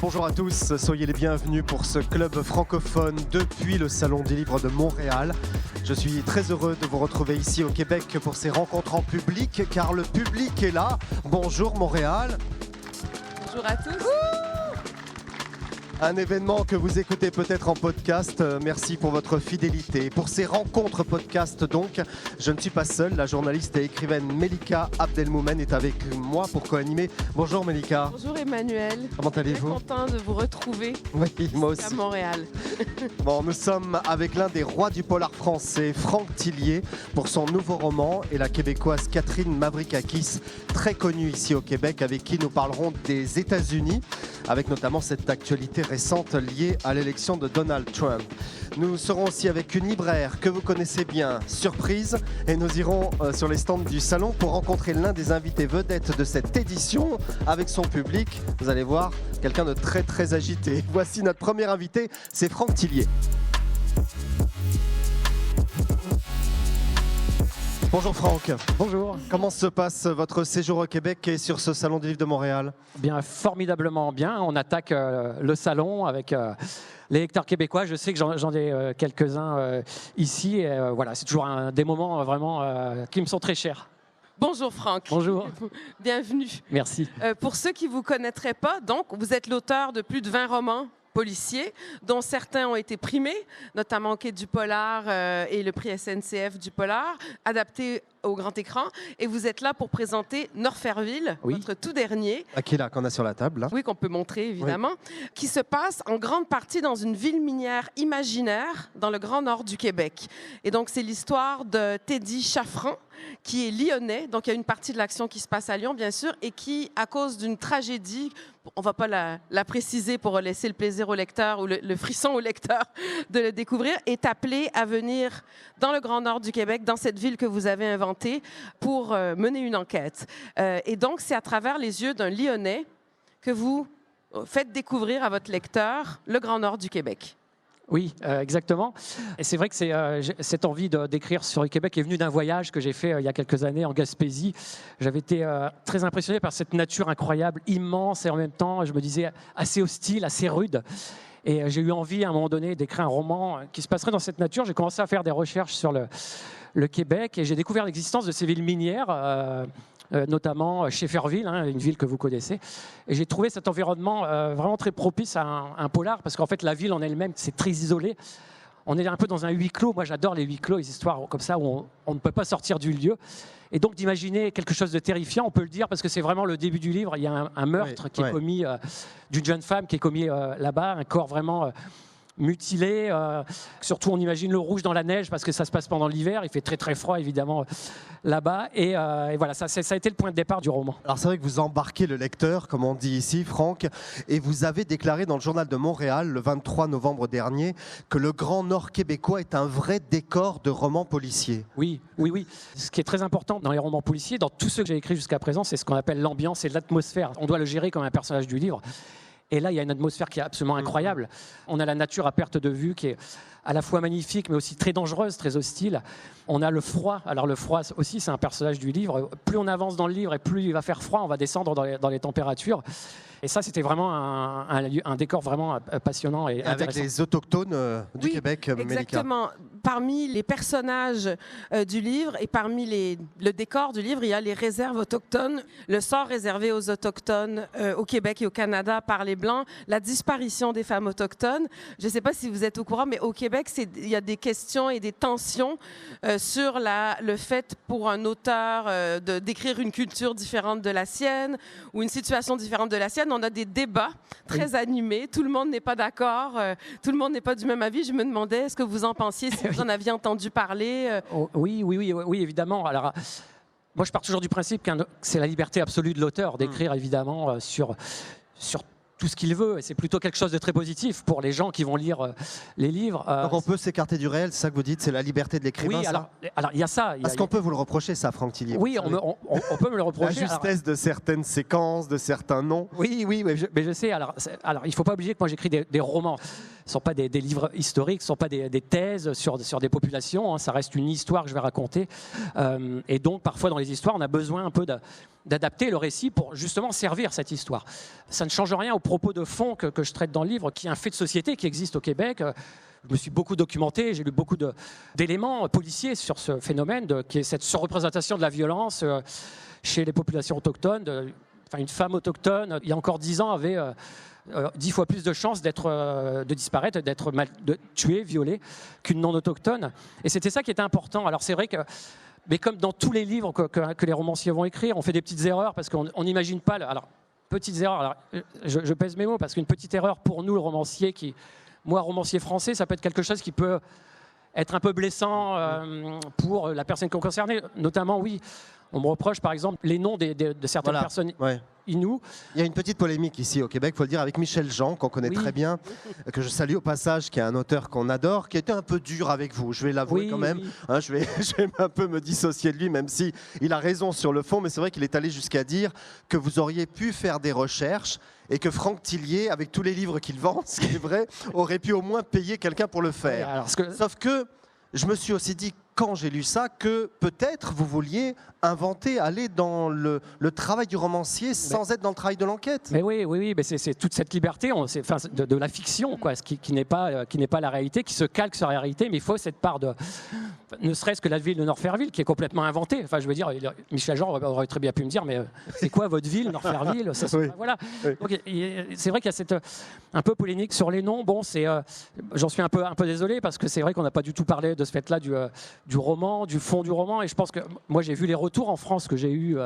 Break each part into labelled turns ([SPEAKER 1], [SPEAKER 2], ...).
[SPEAKER 1] Bonjour à tous, soyez les bienvenus pour ce club francophone depuis le Salon du Livre de Montréal. Je suis très heureux de vous retrouver ici au Québec pour ces rencontres en public, car le public est là. Bonjour Montréal.
[SPEAKER 2] Bonjour à tous.
[SPEAKER 1] Un événement que vous écoutez peut-être en podcast. Merci pour votre fidélité. Pour ces rencontres podcast donc, je ne suis pas seul. La journaliste et écrivaine Melika Abdelmoumen est avec moi pour co-animer. Bonjour Melika.
[SPEAKER 2] Bonjour Emmanuel.
[SPEAKER 1] Comment allez-vous?
[SPEAKER 2] Très content de vous retrouver
[SPEAKER 1] Oui, moi aussi.
[SPEAKER 2] à Montréal.
[SPEAKER 1] Bon, nous sommes avec l'un des rois du polar français, Franck Thillier, pour son nouveau roman, et la québécoise Catherine Mavrikakis, très connue ici au Québec, avec qui nous parlerons des États-Unis, avec notamment cette actualité récente liée à l'élection de Donald Trump. Nous serons aussi avec une libraire que vous connaissez bien, Surprise, et nous irons sur les stands du salon pour rencontrer l'un des invités vedettes de cette édition avec son public. Vous allez voir, quelqu'un de très très agité. Voici notre premier invité, c'est Franck Thillier. Bonjour Franck.
[SPEAKER 3] Bonjour.
[SPEAKER 1] Comment se passe votre séjour au Québec et sur ce Salon du Livre de Montréal?
[SPEAKER 3] Bien, formidablement bien. On attaque le salon avec les lecteurs québécois. Je sais que j'en ai quelques-uns ici. Et, voilà, c'est toujours des moments vraiment qui me sont très chers.
[SPEAKER 2] Bonjour Franck.
[SPEAKER 3] Bonjour.
[SPEAKER 2] Bienvenue.
[SPEAKER 3] Merci.
[SPEAKER 2] Pour ceux qui ne vous connaîtraient pas, donc, vous êtes l'auteur de plus de 20 romans policiers, dont certains ont été primés, notamment au Quai du Polar et le prix SNCF du Polar, adaptés au grand écran. Et vous êtes là pour présenter Norferville,
[SPEAKER 3] Oui.
[SPEAKER 2] votre tout dernier.
[SPEAKER 1] Qui est là, qu'on a sur la table là.
[SPEAKER 2] Oui, qu'on peut montrer, évidemment, qui se passe en grande partie dans une ville minière imaginaire dans le Grand Nord du Québec. Et donc, c'est l'histoire de Teddy Chaffran, qui est lyonnais. Donc, il y a une partie de l'action qui se passe à Lyon, bien sûr, et qui, à cause d'une tragédie, on ne va pas la préciser pour laisser le plaisir au lecteur ou le frisson au lecteur de le découvrir, est appelé à venir dans le Grand Nord du Québec, dans cette ville que vous avez inventée, pour mener une enquête. Et donc, c'est à travers les yeux d'un Lyonnais que vous faites découvrir à votre lecteur le Grand Nord du Québec.
[SPEAKER 3] Oui, exactement. Et c'est vrai que cette envie d'écrire sur le Québec est venue d'un voyage que j'ai fait il y a quelques années en Gaspésie. J'avais été très impressionné par cette nature incroyable, immense, et en même temps, je me disais, assez hostile, assez rude. Et j'ai eu envie, à un moment donné, d'écrire un roman qui se passerait dans cette nature. J'ai commencé à faire des recherches sur le Québec et j'ai découvert l'existence de ces villes minières, notamment Shefferville, une ville que vous connaissez. Et j'ai trouvé cet environnement vraiment très propice à un polar, parce qu'en fait, la ville en elle-même, c'est très isolé. On est un peu dans un huis clos. Moi, j'adore les huis clos, les histoires comme ça où on ne peut pas sortir du lieu. Et donc, d'imaginer quelque chose de terrifiant, on peut le dire, parce que c'est vraiment le début du livre. Il y a un meurtre qui est commis d'une jeune femme qui est commis là-bas, un corps vraiment mutilé. Surtout, on imagine le rouge dans la neige, parce que ça se passe pendant l'hiver. Il fait très, très froid, évidemment, là-bas. Et voilà, ça a été le point de départ du roman.
[SPEAKER 1] Alors c'est vrai que vous embarquez le lecteur, comme on dit ici, Franck, et vous avez déclaré dans le Journal de Montréal, le 23 novembre dernier, que le Grand Nord québécois est un vrai décor de romans policiers.
[SPEAKER 3] Oui. Ce qui est très important dans les romans policiers, dans tous ceux que j'ai écrits jusqu'à présent, c'est ce qu'on appelle l'ambiance et l'atmosphère. On doit le gérer comme un personnage du livre. Et là, il y a une atmosphère qui est absolument incroyable. On a la nature à perte de vue qui est à la fois magnifique, mais aussi très dangereuse, très hostile. On a le froid. Alors le froid aussi, c'est un personnage du livre. Plus on avance dans le livre et plus il va faire froid, on va descendre dans les températures. Et ça, c'était vraiment un décor vraiment passionnant et intéressant.
[SPEAKER 1] Avec les autochtones du Québec, Melika.
[SPEAKER 2] Exactement. Parmi les personnages du livre et parmi le décor du livre, il y a les réserves autochtones, le sort réservé aux autochtones au Québec et au Canada par les Blancs, la disparition des femmes autochtones. Je ne sais pas si vous êtes au courant, mais au Québec, il y a des questions et des tensions sur le fait pour un auteur d'écrire une culture différente de la sienne ou une situation différente de la sienne. On a des débats très animés. Tout le monde n'est pas d'accord. Tout le monde n'est pas du même avis. Je me demandais, est-ce que vous en pensiez, si vous en aviez entendu parler?
[SPEAKER 3] Oui, évidemment. Alors, moi, je pars toujours du principe que c'est la liberté absolue de l'auteur d'écrire, évidemment, sur tout ce qu'il veut. Et c'est plutôt quelque chose de très positif pour les gens qui vont lire les livres.
[SPEAKER 1] Donc on peut s'écarter du réel, c'est ça que vous dites, c'est la liberté de l'écrivain.
[SPEAKER 3] Oui, alors il y a ça.
[SPEAKER 1] Est-ce qu'on peut vous le reprocher, ça, Franck Thillier?
[SPEAKER 3] Oui, on peut me le reprocher.
[SPEAKER 1] La justesse de certaines séquences, de certains noms.
[SPEAKER 3] Oui, mais je sais. Alors il ne faut pas oublier que moi, j'écris des romans. sont pas des livres historiques, ce ne sont pas des thèses sur des populations, hein, ça reste une histoire que je vais raconter. Et donc, parfois, dans les histoires, on a besoin un peu d'adapter le récit pour justement servir cette histoire. Ça ne change rien au propos de fond que je traite dans le livre, qui est un fait de société qui existe au Québec. Je me suis beaucoup documenté, j'ai lu beaucoup d'éléments policiers sur ce phénomène, qui est cette surreprésentation de la violence chez les populations autochtones. Une femme autochtone, il y a encore 10 ans, avait 10 fois plus de chances de disparaître, d'être tuée, violée, qu'une non-autochtone. Et c'était ça qui était important. Alors c'est vrai que, mais comme dans tous les livres que les romanciers vont écrire, on fait des petites erreurs parce qu'on n'imagine pas... Alors, petites erreurs, alors, je pèse mes mots, parce qu'une petite erreur pour nous, le romancier, moi, romancier français, ça peut être quelque chose qui peut être un peu blessant pour la personne concernée. Notamment, oui, on me reproche, par exemple, les noms de certaines personnes inoues.
[SPEAKER 1] Il y a une petite polémique ici au Québec, il faut le dire, avec Michel Jean, qu'on connaît très bien, que je salue au passage, qui est un auteur qu'on adore, qui a été un peu dur avec vous, je vais l'avouer quand même. Hein, je vais un peu me dissocier de lui, même si il a raison sur le fond, mais c'est vrai qu'il est allé jusqu'à dire que vous auriez pu faire des recherches et que Franck Tillier, avec tous les livres qu'il vend, ce qui est vrai, aurait pu au moins payer quelqu'un pour le faire.
[SPEAKER 3] Oui, alors,
[SPEAKER 1] Sauf que je me suis aussi dit, quand j'ai lu ça, que peut-être vous vouliez inventer, aller dans le travail du romancier sans être dans le travail de l'enquête.
[SPEAKER 3] Mais oui, mais c'est toute cette liberté de la fiction, quoi, qui n'est pas la réalité, qui se calque sur la réalité, mais il faut cette part de... Ne serait-ce que la ville de Norferville, qui est complètement inventée. Enfin, je veux dire, Michel Jean aurait très bien pu me dire, mais c'est quoi votre ville, Norferville ça, voilà. Donc, c'est vrai qu'il y a cette un peu polémique sur les noms. Bon, j'en suis un peu désolé, parce que c'est vrai qu'on n'a pas du tout parlé de ce fait-là du roman, du fond du roman, et je pense que moi j'ai vu les retours en France que j'ai eu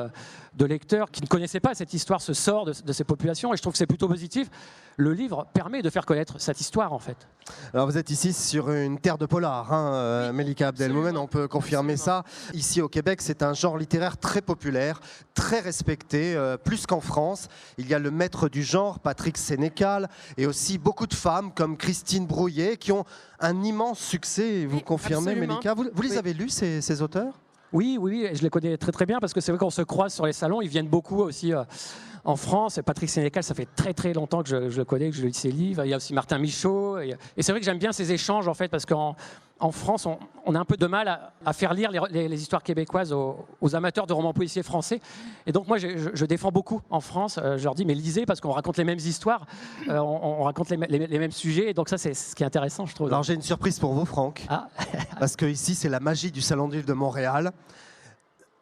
[SPEAKER 3] de lecteurs qui ne connaissaient pas cette histoire, ce sort de ces populations, et je trouve que c'est plutôt positif. Le livre permet de faire connaître cette histoire, en fait.
[SPEAKER 1] Alors vous êtes ici sur une terre de polar, hein, Melika Abdelmoumen, on peut confirmer ça. Ici au Québec, c'est un genre littéraire très populaire, très respecté, plus qu'en France. Il y a le maître du genre, Patrick Sénécal, et aussi beaucoup de femmes comme Christine Brouillet, qui ont un immense succès. Vous confirmez, Melika? Vous les avez lus, ces auteurs?
[SPEAKER 3] Oui, je les connais très très bien, parce que c'est vrai qu'on se croise sur les salons, ils viennent beaucoup aussi en France. Patrick Sénécal, ça fait très très longtemps que je le connais, que je lis ses livres. Il y a aussi Martin Michaud, et c'est vrai que j'aime bien ces échanges, en fait, parce qu'en France, on a un peu de mal à faire lire les histoires québécoises aux amateurs de romans policiers français. Et donc moi, je défends beaucoup en France. Je leur dis, mais lisez, parce qu'on raconte les mêmes histoires, on raconte les mêmes sujets. Et donc ça, c'est ce qui est intéressant, je trouve.
[SPEAKER 1] Alors j'ai une surprise pour vous, Franck.
[SPEAKER 3] Ah.
[SPEAKER 1] Parce que ici, c'est la magie du Salon du Livre de Montréal.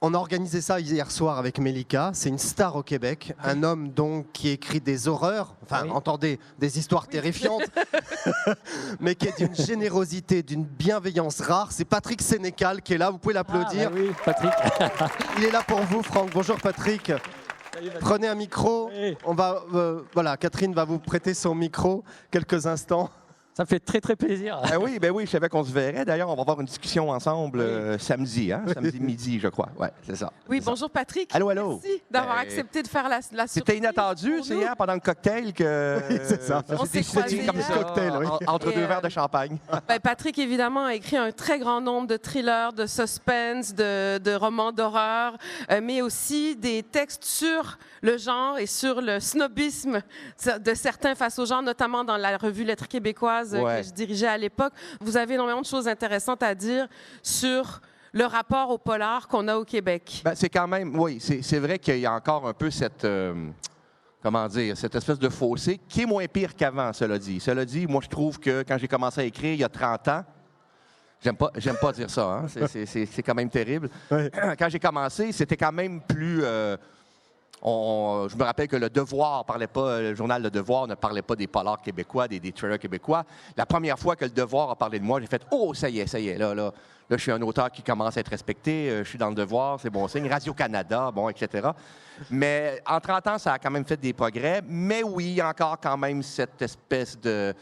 [SPEAKER 1] On a organisé ça hier soir avec Melika. C'est une star au Québec, un homme donc qui écrit des horreurs, entendez, des histoires terrifiantes, mais qui est d'une générosité, d'une bienveillance rare. C'est Patrick Sénécal qui est là, vous pouvez l'applaudir.
[SPEAKER 3] Oui, Patrick.
[SPEAKER 1] Il est là pour vous, Franck. Bonjour Patrick. Prenez un micro. On va, Catherine va vous prêter son micro quelques instants.
[SPEAKER 3] Ça me fait très, très plaisir.
[SPEAKER 4] Oui, je savais qu'on se verrait. D'ailleurs, on va avoir une discussion ensemble samedi, samedi midi, je crois. Oui, c'est ça.
[SPEAKER 2] Oui, bonjour Patrick.
[SPEAKER 4] Allô.
[SPEAKER 2] Merci d'avoir accepté de faire la surprise.
[SPEAKER 4] C'était inattendu, c'est hier, pendant le cocktail, que...
[SPEAKER 1] Oui, c'est ça.
[SPEAKER 2] On s'est croisés
[SPEAKER 4] comme ça, cocktail, entre deux verres de champagne.
[SPEAKER 2] Patrick, évidemment, a écrit un très grand nombre de thrillers, de suspense, de romans d'horreur, mais aussi des textes sur le genre et sur le snobisme de certains face au genre, notamment dans la revue Lettres québécoises que je dirigeais à l'époque. Vous avez énormément de choses intéressantes à dire sur le rapport au polar qu'on a au Québec.
[SPEAKER 4] C'est quand même, c'est vrai qu'il y a encore un peu cette... cette espèce de fossé qui est moins pire qu'avant, cela dit. Cela dit, moi, je trouve que quand j'ai commencé à écrire il y a 30 ans, j'aime pas dire ça, hein? C'est quand même terrible.
[SPEAKER 1] Ouais.
[SPEAKER 4] Quand j'ai commencé, c'était quand même plus... je me rappelle que Le journal Le Devoir ne parlait pas des polars québécois, des thrillers québécois. La première fois que Le Devoir a parlé de moi, j'ai fait « Oh, ça y est, là, je suis un auteur qui commence à être respecté, je suis dans Le Devoir, c'est bon signe, Radio-Canada, etc. » Mais en 30 ans, ça a quand même fait des progrès. Mais oui, il y a encore quand même cette espèce de...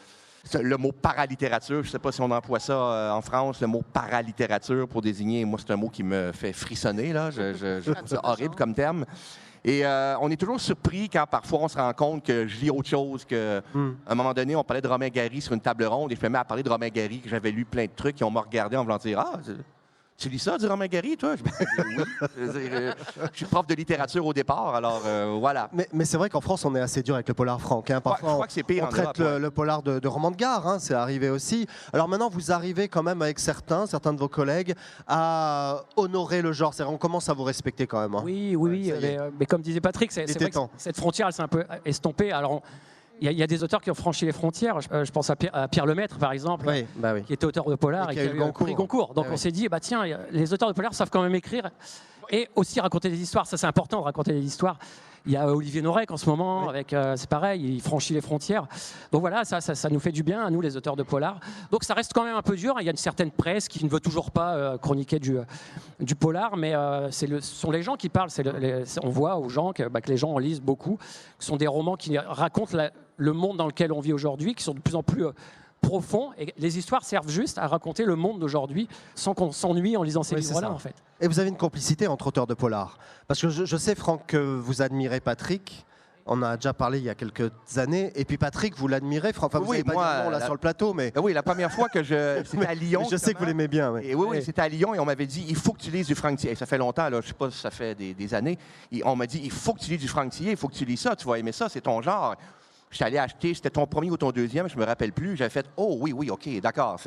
[SPEAKER 4] Le mot paralittérature, je ne sais pas si on emploie ça en France, le mot paralittérature pour désigner, moi, c'est un mot qui me fait frissonner, là. C'est horrible comme terme. Et on est toujours surpris quand parfois on se rend compte que je lis autre chose que... À un moment donné, on parlait de Romain Gary sur une table ronde et je me mets à parler de Romain Gary, que j'avais lu plein de trucs et on m'a regardé en voulant dire « Ah, Tu lis ça, du roman Gary, toi? Oui. Je suis prof de littérature au départ, alors voilà.
[SPEAKER 1] Mais c'est vrai qu'en France, on est assez dur avec le polar franc. Hein. Parfois,
[SPEAKER 4] je crois que c'est pire
[SPEAKER 1] on
[SPEAKER 4] en
[SPEAKER 1] traite
[SPEAKER 4] Europe,
[SPEAKER 1] le polar de roman de gare, hein, c'est arrivé aussi. Alors maintenant, vous arrivez quand même avec certains de vos collègues, à honorer le genre. C'est-à-dire, on commence à vous respecter quand même. Hein.
[SPEAKER 3] Oui,
[SPEAKER 1] ça y est.
[SPEAKER 3] mais comme disait Patrick, c'est vrai que cette frontière, elle s'est un peu estompée. Alors, il y a des auteurs qui ont franchi les frontières. Je pense à Pierre Lemaître, par exemple,
[SPEAKER 1] Oui.
[SPEAKER 3] qui était auteur de polar et qui a eu le prix Goncourt. Donc
[SPEAKER 1] Ah,
[SPEAKER 3] on s'est dit, tiens, les auteurs de polar savent quand même écrire et aussi raconter des histoires. Ça, c'est important de raconter des histoires. Il y a Olivier Norek en ce moment, avec c'est pareil, il franchit les frontières. Donc voilà, ça nous fait du bien, à nous, les auteurs de polar. Donc ça reste quand même un peu dur. Il y a une certaine presse qui ne veut toujours pas chroniquer du polar, mais ce sont les gens qui parlent. On voit aux gens que les gens en lisent beaucoup. Ce sont des romans qui racontent le monde dans lequel on vit aujourd'hui, qui sont de plus en plus profonds. Et les histoires servent juste à raconter le monde d'aujourd'hui sans qu'on s'ennuie en lisant ces livres-là, en fait.
[SPEAKER 1] Et vous avez une complicité entre auteurs de polar. Parce que je sais, Franck, que vous admirez Patrick. On en a déjà parlé il y a quelques années. Et puis Patrick, vous l'admirez. Enfin, vous n'avez pas dit non là sur le plateau, mais...
[SPEAKER 4] Oui, la première fois que c'était à Lyon.
[SPEAKER 1] Je sais que vous l'aimez bien. Oui.
[SPEAKER 4] Et oui, c'était à Lyon et on m'avait dit, il faut que tu lises du Franck Tillier. Ça fait longtemps, là, je ne sais pas si ça fait des années. Et on m'a dit, il faut que tu lises du Franck Tillier, il faut que tu lis ça, tu vas aimer ça, c'est ton genre. J'étais allé acheter, c'était ton premier ou ton deuxième, je me rappelle plus. J'avais fait, oh oui, OK, d'accord,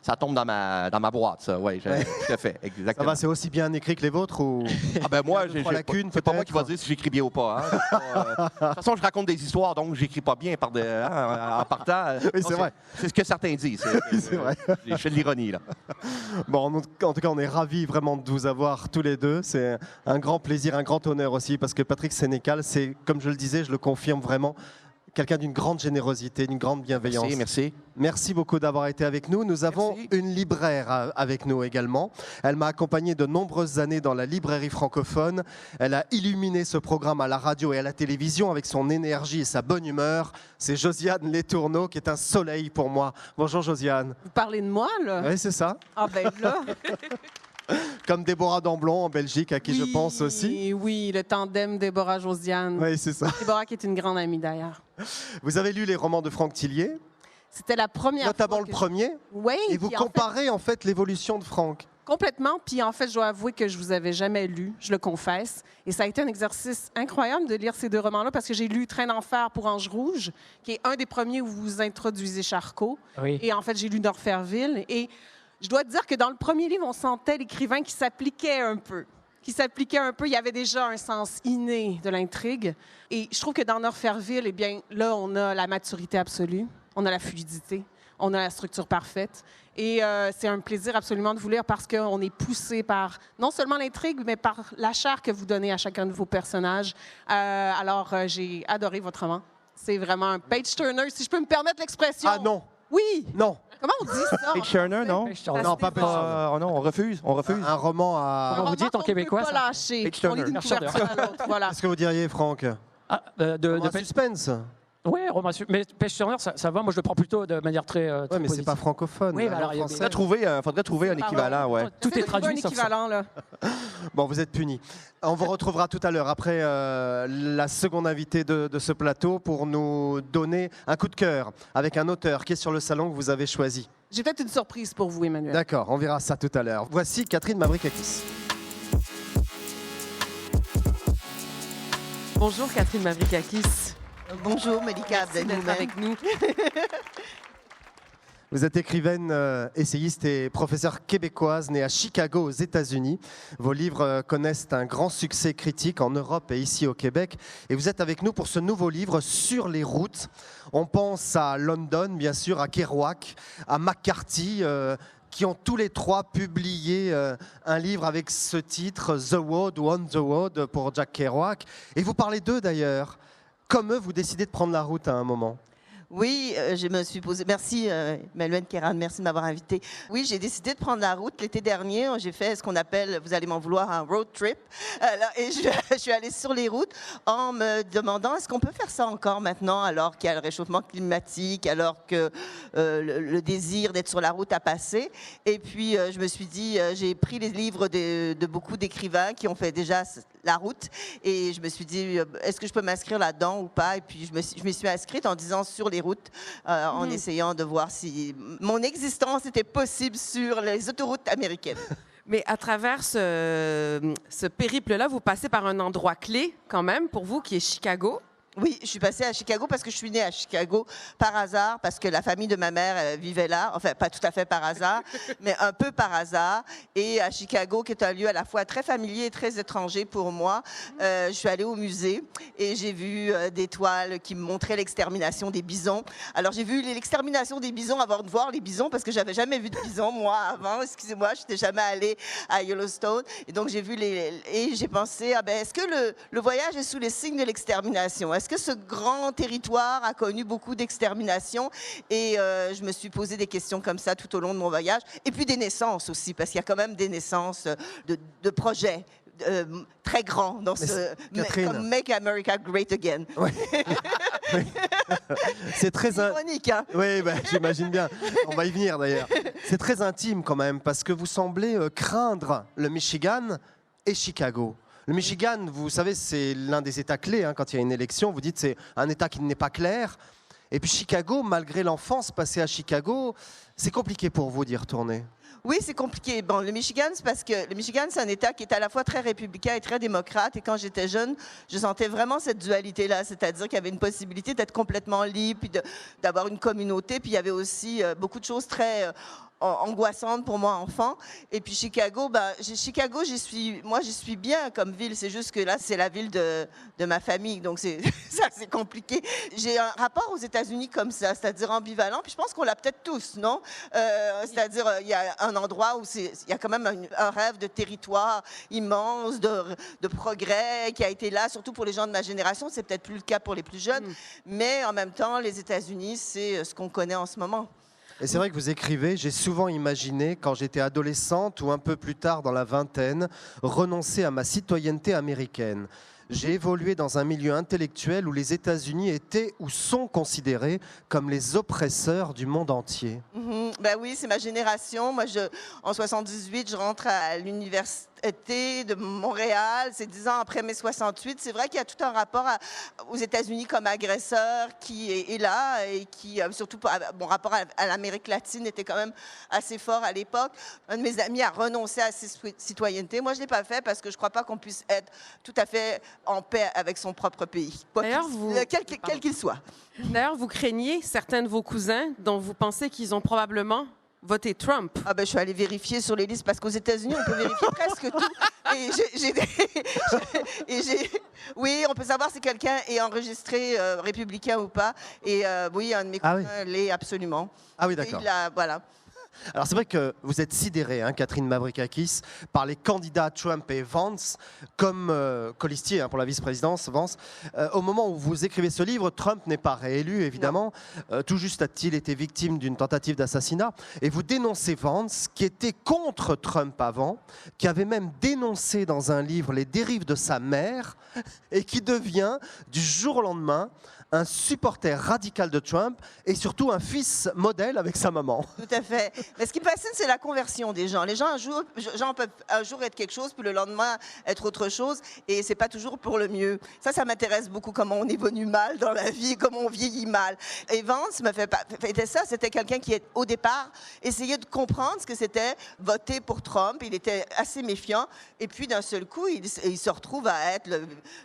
[SPEAKER 4] ça tombe dans ma boîte, ça. Oui, tout à fait, exactement.
[SPEAKER 1] Ça va, c'est aussi bien écrit que les vôtres ou...
[SPEAKER 4] Ah ben moi, c'est pas moi qui va
[SPEAKER 1] peut-être.
[SPEAKER 4] dire si j'écris bien ou pas. Hein. De toute façon, je raconte des histoires, donc j'écris pas bien en partant.
[SPEAKER 1] Oui, c'est vrai.
[SPEAKER 4] C'est ce que certains disent.
[SPEAKER 1] C'est vrai.
[SPEAKER 4] Je fais de l'ironie, là.
[SPEAKER 1] Bon, en tout cas, on est ravis vraiment de vous avoir tous les deux. C'est un grand plaisir, un grand honneur aussi, parce que Patrick Sénécal, c'est, comme je le disais, je le confirme vraiment, quelqu'un d'une grande générosité, d'une grande bienveillance.
[SPEAKER 4] Merci.
[SPEAKER 1] Merci beaucoup d'avoir été avec nous. Nous avons une libraire avec nous également. Elle m'a accompagné de nombreuses années dans la librairie francophone. Elle a illuminé ce programme à la radio et à la télévision avec son énergie et sa bonne humeur. C'est Josiane Letourneau qui est un soleil pour moi. Bonjour Josiane.
[SPEAKER 2] Vous parlez de moi, là?
[SPEAKER 1] Oui, c'est ça.
[SPEAKER 2] Ah ben là...
[SPEAKER 1] Comme Déborah Damblon en Belgique, à qui je pense aussi.
[SPEAKER 2] Oui, le tandem Déborah-Josiane.
[SPEAKER 1] Oui, c'est ça.
[SPEAKER 2] Déborah qui est une grande amie d'ailleurs.
[SPEAKER 1] Vous avez lu les romans de Franck Tillier,
[SPEAKER 2] C'était la première
[SPEAKER 1] notamment
[SPEAKER 2] fois
[SPEAKER 1] le premier,
[SPEAKER 2] Oui.
[SPEAKER 1] et vous
[SPEAKER 2] puis en fait,
[SPEAKER 1] comparez en fait l'évolution de Franck.
[SPEAKER 2] complètement. Puis en fait, je dois avouer que je vous avais jamais lu, je le confesse. Et ça a été un exercice incroyable de lire ces deux romans-là parce que j'ai lu Train d'enfer pour Ange Rouge, qui est un des premiers où vous introduisez Charcot.
[SPEAKER 3] Oui.
[SPEAKER 2] Et en fait, j'ai lu Norferville. Et je dois te dire que dans le premier livre, on sentait l'écrivain qui s'appliquait un peu. Il y avait déjà un sens inné de l'intrigue. Et je trouve que dans Norferville, eh bien, là, on a la maturité absolue, on a la fluidité, on a la structure parfaite. Et c'est un plaisir absolument de vous lire parce qu'on est poussé par non seulement l'intrigue, mais par la chair que vous donnez à chacun de vos personnages. Alors, j'ai adoré votre roman. C'est vraiment un page-turner, si je peux me permettre l'expression.
[SPEAKER 1] Ah non,
[SPEAKER 2] Oui!
[SPEAKER 1] non,
[SPEAKER 2] Comment on dit ça?
[SPEAKER 4] Page Turner, non?
[SPEAKER 1] non, pas Page-Turner.
[SPEAKER 4] Non, on refuse.
[SPEAKER 1] Un roman à...
[SPEAKER 3] Comment vous dites en québécois,
[SPEAKER 2] On
[SPEAKER 3] ça?
[SPEAKER 2] peut pas lâcher.
[SPEAKER 4] Page Turner.
[SPEAKER 2] On lit d'une couverture à l'autre. Voilà.
[SPEAKER 1] Qu'est-ce que vous diriez, Franck?
[SPEAKER 3] De
[SPEAKER 1] suspense.
[SPEAKER 3] Oui, mais Pêche Turner, ça va. Moi, je le prends plutôt de manière très
[SPEAKER 1] Oui, mais c'est
[SPEAKER 3] positive.
[SPEAKER 1] pas francophone.
[SPEAKER 3] Oui,
[SPEAKER 1] la
[SPEAKER 3] alors,
[SPEAKER 1] langue
[SPEAKER 3] il y a-
[SPEAKER 1] française.
[SPEAKER 4] Faudrait trouver un équivalent, ouais.
[SPEAKER 3] Tout
[SPEAKER 2] Essayez
[SPEAKER 3] est
[SPEAKER 2] de trouver
[SPEAKER 3] traduit
[SPEAKER 2] un
[SPEAKER 3] sauf ça.
[SPEAKER 2] équivalent, là.
[SPEAKER 1] Bon, vous êtes punis. On vous retrouvera tout à l'heure après la seconde invitée de ce plateau pour nous donner un coup de cœur avec un auteur qui est sur le salon que vous avez choisi.
[SPEAKER 2] J'ai peut-être une surprise pour vous, Emmanuel.
[SPEAKER 1] D'accord, on verra ça tout à l'heure. Voici Catherine Mavrikakis.
[SPEAKER 2] Bonjour, Catherine Mavrikakis.
[SPEAKER 5] Bonjour Malika
[SPEAKER 2] Merci d'être
[SPEAKER 5] Abdel-Noumen.
[SPEAKER 2] avec nous.
[SPEAKER 1] Vous êtes écrivaine, essayiste et professeure québécoise née à Chicago aux États-Unis. Vos livres connaissent un grand succès critique en Europe et ici au Québec. Et vous êtes avec nous pour ce nouveau livre Sur les routes. On pense à London, bien sûr, à Kerouac, à McCarthy, qui ont tous les trois publié un livre avec ce titre, The Road ou On the Road pour Jack Kerouac. Et vous parlez d'eux d'ailleurs. Comme eux, vous décidez de prendre la route à un moment.
[SPEAKER 5] Oui, je me suis posé. Merci, Malouane Kéran, merci de m'avoir invité. Oui, j'ai décidé de prendre la route l'été dernier. J'ai fait ce qu'on appelle, vous allez m'en vouloir, un road trip. Et je suis allée sur les routes en me demandant est-ce qu'on peut faire ça encore maintenant, alors qu'il y a le réchauffement climatique, alors que le désir d'être sur la route a passé. Et puis, je me suis dit, j'ai pris les livres de beaucoup d'écrivains qui ont fait déjà la route. Et je me suis dit, est-ce que je peux m'inscrire là-dedans ou pas? Et puis, je me suis inscrite en disant sur les routes, en essayant de voir si mon existence était possible sur les autoroutes américaines.
[SPEAKER 2] Mais à travers ce périple-là, vous passez par un endroit clé, quand même, pour vous, qui est Chicago.
[SPEAKER 5] Oui, je suis passée à Chicago parce que je suis née à Chicago par hasard, parce que la famille de ma mère vivait là. Enfin, pas tout à fait par hasard, mais un peu par hasard. Et à Chicago, qui est un lieu à la fois très familier et très étranger pour moi, je suis allée au musée et j'ai vu des toiles qui me montraient l'extermination des bisons. Alors, j'ai vu l'extermination des bisons avant de voir les bisons, parce que j'avais jamais vu de bisons, moi, avant. Excusez-moi, je n'étais jamais allée à Yellowstone. Et donc, j'ai vu et j'ai pensé, ah ben, est-ce que le voyage est sous les signes de l'extermination? Est-ce que ce grand territoire a connu beaucoup d'extermination? Et je me suis posé des questions comme ça tout au long de mon voyage. Et puis des naissances aussi, parce qu'il y a quand même des naissances de projets très grands dans comme Make America Great Again.
[SPEAKER 1] Ouais. C'est très
[SPEAKER 5] ironique, hein?
[SPEAKER 1] Oui, ben, j'imagine bien. On va y venir d'ailleurs. C'est très intime quand même, parce que vous semblez craindre le Michigan et Chicago. Le Michigan, vous savez, c'est l'un des États clés. Hein, quand il y a une élection, vous dites que c'est un État qui n'est pas clair. Et puis Chicago, malgré l'enfance passée à Chicago, c'est compliqué pour vous d'y retourner.
[SPEAKER 5] Oui, c'est compliqué. Bon, le Michigan, c'est parce que le Michigan, c'est un État qui est à la fois très républicain et très démocrate. Et quand j'étais jeune, je sentais vraiment cette dualité-là, c'est-à-dire qu'il y avait une possibilité d'être complètement libre, puis d'avoir une communauté. Puis il y avait aussi beaucoup de choses très angoissante pour moi enfant. Et puis Chicago, Chicago, j'y suis bien comme ville. C'est juste que là, c'est la ville de ma famille. Donc, c'est compliqué. J'ai un rapport aux États-Unis comme ça, c'est-à-dire ambivalent. Puis je pense qu'on l'a peut-être tous, non? C'est-à-dire, il y a un endroit où il y a quand même un rêve de territoire immense, de progrès qui a été là, surtout pour les gens de ma génération. C'est peut-être plus le cas pour les plus jeunes. Mais en même temps, les États-Unis, c'est ce qu'on connaît en ce moment.
[SPEAKER 1] Et c'est vrai que vous écrivez, j'ai souvent imaginé, quand j'étais adolescente ou un peu plus tard dans la vingtaine, renoncer à ma citoyenneté américaine. J'ai évolué dans un milieu intellectuel où les États-Unis étaient ou sont considérés comme les oppresseurs du monde entier.
[SPEAKER 5] Ben oui, c'est ma génération. Moi, en 78, je rentre à l'université de Montréal. C'est 10 ans après mai 68. C'est vrai qu'il y a tout un rapport aux États-Unis comme agresseur qui est là et qui, surtout, mon rapport à l'Amérique latine était quand même assez fort à l'époque. Un de mes amis a renoncé à ses citoyennetés. Moi, je ne l'ai pas fait parce que je ne crois pas qu'on puisse être tout à fait en paix avec son propre pays, quel qu'il soit.
[SPEAKER 2] D'ailleurs, vous craignez certains de vos cousins dont vous pensez qu'ils ont probablement voté Trump.
[SPEAKER 5] Ah ben, je suis allée vérifier sur les listes parce qu'aux États-Unis, on peut vérifier presque tout. Oui, on peut savoir si quelqu'un est enregistré républicain ou pas. Et oui, un de mes cousins l'est absolument.
[SPEAKER 1] Ah oui, d'accord.
[SPEAKER 5] Voilà.
[SPEAKER 1] Alors c'est vrai que vous êtes sidérée, hein, Catherine Mavrakakis, par les candidats Trump et Vance, comme colistier pour la vice-présidence, Vance. Au moment où vous écrivez ce livre, Trump n'est pas réélu, évidemment. Tout juste a-t-il été victime d'une tentative d'assassinat. Et vous dénoncez Vance, qui était contre Trump avant, qui avait même dénoncé dans un livre les dérives de sa mère, et qui devient, du jour au lendemain, un supporter radical de Trump et surtout un fils modèle avec sa maman.
[SPEAKER 5] Tout à fait. Mais ce qui me fascine, c'est la conversion des gens. Les gens, peuvent un jour être quelque chose, puis le lendemain être autre chose, et c'est pas toujours pour le mieux. Ça m'intéresse beaucoup, comment on évolue mal dans la vie, comment on vieillit mal. Et Vance c'était ça, c'était quelqu'un qui, au départ, essayait de comprendre ce que c'était voter pour Trump. Il était assez méfiant, et puis d'un seul coup, il se retrouve à être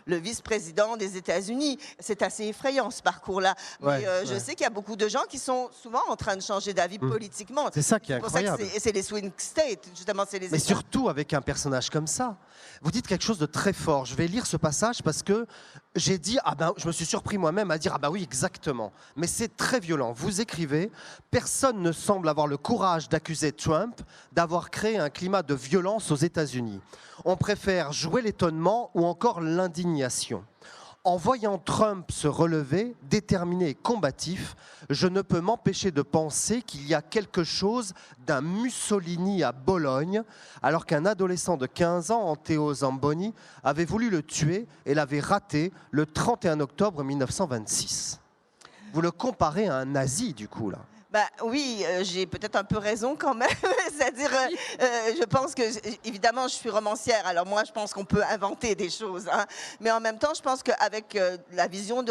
[SPEAKER 5] le vice-président des États-Unis. C'est assez effrayant, ce parcours-là. Mais je sais qu'il y a beaucoup de gens qui sont souvent en train de changer d'avis politiquement.
[SPEAKER 1] C'est ça qui est incroyable.
[SPEAKER 5] Pour ça que c'est les swing states, justement.
[SPEAKER 1] Mais surtout avec un personnage comme ça. Vous dites quelque chose de très fort. Je vais lire ce passage parce que j'ai dit, je me suis surpris moi-même à dire, oui, exactement. Mais c'est très violent. Vous écrivez, personne ne semble avoir le courage d'accuser Trump d'avoir créé un climat de violence aux États-Unis. On préfère jouer l'étonnement ou encore l'indignation. En voyant Trump se relever, déterminé et combatif, je ne peux m'empêcher de penser qu'il y a quelque chose d'un Mussolini à Bologne, alors qu'un adolescent de 15 ans, Matteo Zamboni, avait voulu le tuer et l'avait raté le 31 octobre 1926. Vous le comparez à un nazi, du coup, là.
[SPEAKER 5] Ben, oui, j'ai peut-être un peu raison quand même. C'est-à-dire, je pense que, évidemment, je suis romancière. Alors moi, je pense qu'on peut inventer des choses. Hein. Mais en même temps, je pense qu'avec la vision